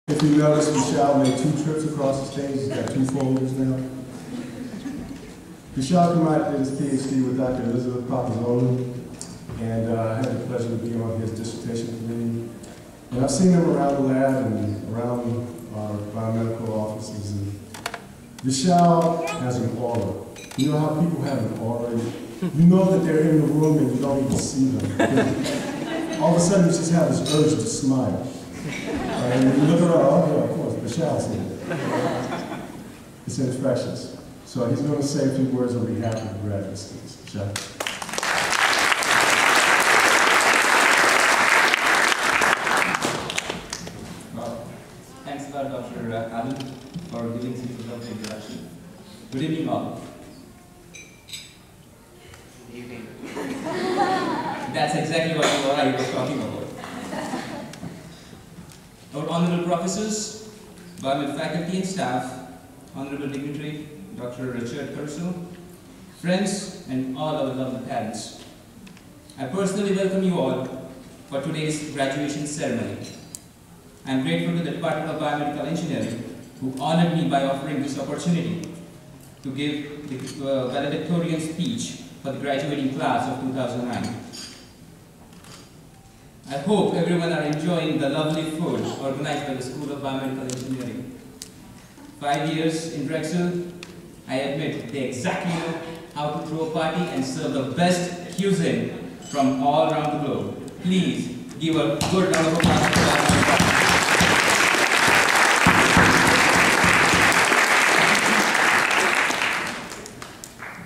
If you notice, Vishal made 2 trips across the stage. He's got 2 folders now. Vishal completed his PhD with Dr. Elizabeth Papazoglou, and I had the pleasure to be on his dissertation committee. And I've seen him around the lab and around our biomedical offices. And Vishal has an aura. You know how people have an aura? You know that they're in the room and you don't even see them. All of a sudden, you just have this urge to smile. And when you look around, oh yeah, of course, Vishal's here. It's infectious. So he's going to say a few words on behalf of the graduate students. Vishal. Well, thanks a lot, Dr. Allen, for giving such a lovely introduction. Good evening, all. Good evening. That's exactly what I was talking about. Our honorable professors, biomed faculty and staff, honorable dignitary, Dr. Richard Purcell, friends, and all our lovely parents. I personally welcome you all for today's graduation ceremony. I am grateful to the Department of Biomedical Engineering who honored me by offering this opportunity to give the valedictorian speech for the graduating class of 2009. I hope everyone are enjoying the lovely food organized by the School of Biomedical Engineering. 5 years in Drexel, I admit they exactly know how to throw a party and serve the best cuisine from all around the globe. Please give a good round of applause for that.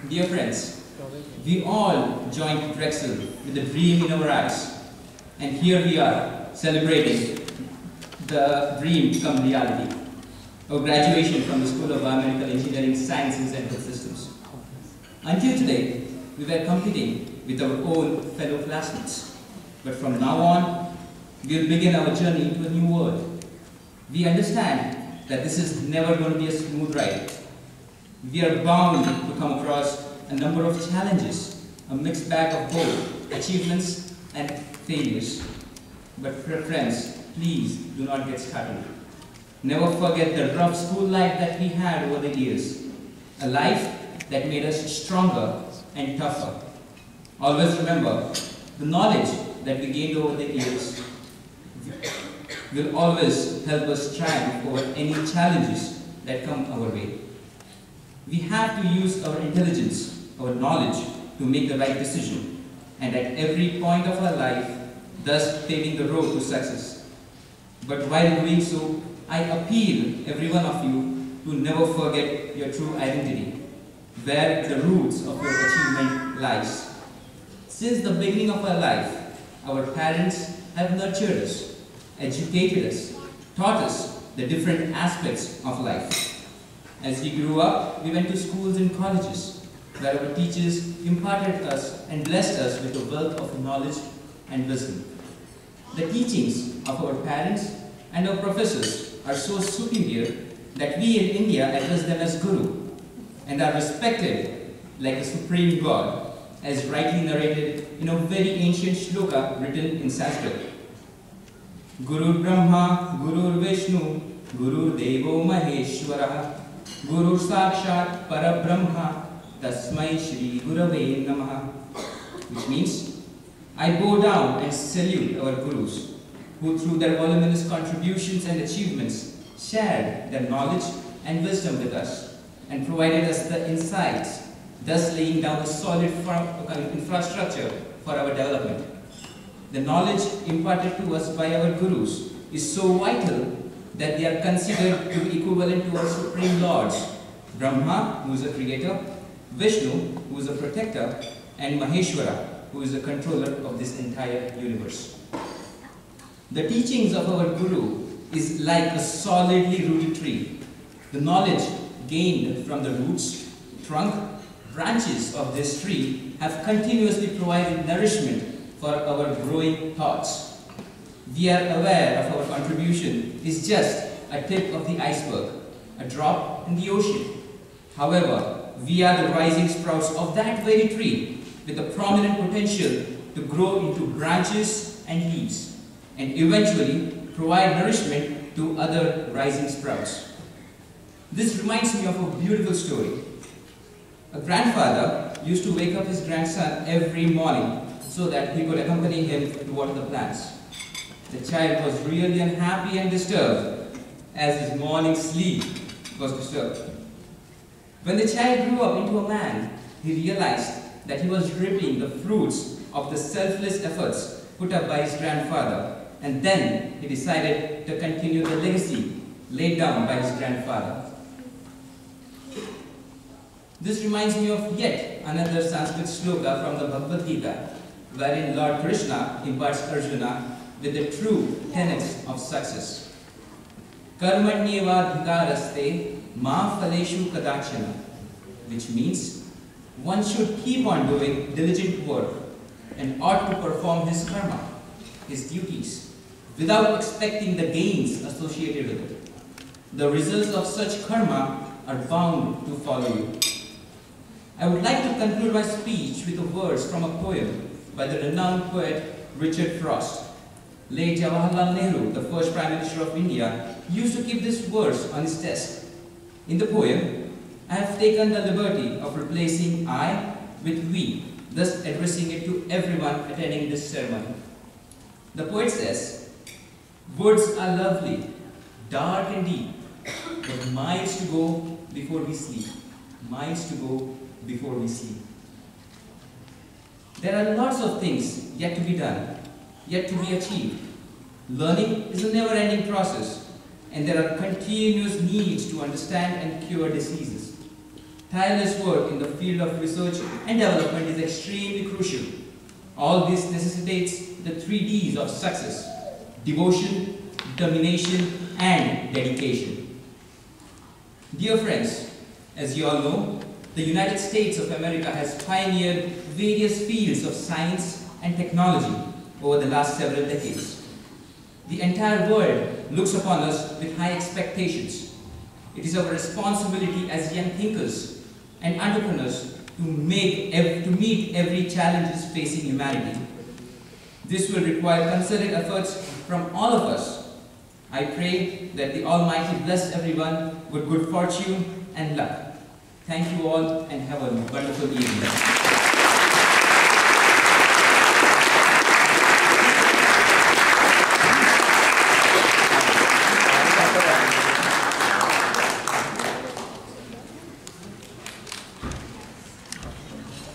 Dear friends, we all joined Drexel with a dream in our eyes. And here we are, celebrating the dream become reality. Our graduation from the School of Biomedical Engineering, Sciences and Health Systems. Until today, we were competing with our own fellow classmates. But from now on, we will begin our journey into a new world. We understand that this is never going to be a smooth ride. We are bound to come across a number of challenges, a mixed bag of both achievements and failures. But friends, please do not get started. Never forget the rough school life that we had over the years. A life that made us stronger and tougher. Always remember, the knowledge that we gained over the years will always help us triumph over any challenges that come our way. We have to use our intelligence, our knowledge to make the right decision. And at every point of our life, thus paving the road to success. But while doing so, I appeal every one of you to never forget your true identity, where the roots of your achievement lies. Since the beginning of our life, our parents have nurtured us, educated us, taught us the different aspects of life. As we grew up, we went to schools and colleges, where our teachers imparted us and blessed us with a wealth of knowledge and wisdom. The teachings of our parents and our professors are so superior that we in India address them as Guru and are respected like a supreme God, as rightly narrated in a very ancient shloka written in Sanskrit. Guru Brahma, Guru Vishnu, Guru Devo Maheshwara, Guru Sakshat Parabrahma, Tasmai Shri Gurave Namaha, which means, I bow down and salute our Gurus, who through their voluminous contributions and achievements shared their knowledge and wisdom with us and provided us the insights, thus laying down a solid infrastructure for our development. The knowledge imparted to us by our Gurus is so vital that they are considered to be equivalent to our Supreme Lords, Brahma, who is a creator, Vishnu, who is a protector, and Maheshwara, who is the controller of this entire universe. The teachings of our Guru is like a solidly rooted tree. The knowledge gained from the roots, trunk, branches of this tree have continuously provided nourishment for our growing thoughts. We are aware of our contribution is just a tip of the iceberg, a drop in the ocean. However, we are the rising sprouts of that very tree with a prominent potential to grow into branches and leaves and eventually provide nourishment to other rising sprouts. This reminds me of a beautiful story. A grandfather used to wake up his grandson every morning so that he could accompany him to water the plants. The child was really unhappy and disturbed as his morning sleep was disturbed. When the child grew up into a man, he realized that he was reaping the fruits of the selfless efforts put up by his grandfather, and then he decided to continue the legacy laid down by his grandfather. This reminds me of yet another Sanskrit sloka from the Bhagavad Gita, wherein Lord Krishna imparts Arjuna with the true tenets of success. Karmanyevadhikaraste ma phaleshu kadachana, which means one should keep on doing diligent work and ought to perform his karma, his duties, without expecting the gains associated with it. The results of such karma are bound to follow you. I would like to conclude my speech with the words from a poem by the renowned poet Richard Frost. Late Jawaharlal Nehru, the first Prime Minister of India, used to keep this verse on his desk. In the poem, I have taken the liberty of replacing I with we, thus addressing it to everyone attending this ceremony. The poet says, "Woods are lovely, dark and deep, but miles to go before we sleep, miles to go before we sleep." There are lots of things yet to be done, yet to be achieved. Learning is a never-ending process, and there are continuous needs to understand and cure diseases. Tireless work in the field of research and development is extremely crucial. All this necessitates the 3 Ds of success: devotion, determination, and dedication. Dear friends, as you all know, the United States of America has pioneered various fields of science and technology over the last several decades. The entire world looks upon us with high expectations. It is our responsibility as young thinkers and entrepreneurs to meet every challenge facing humanity. This will require concerted efforts from all of us. I pray that the Almighty bless everyone with good fortune and luck. Thank you all and have a wonderful evening.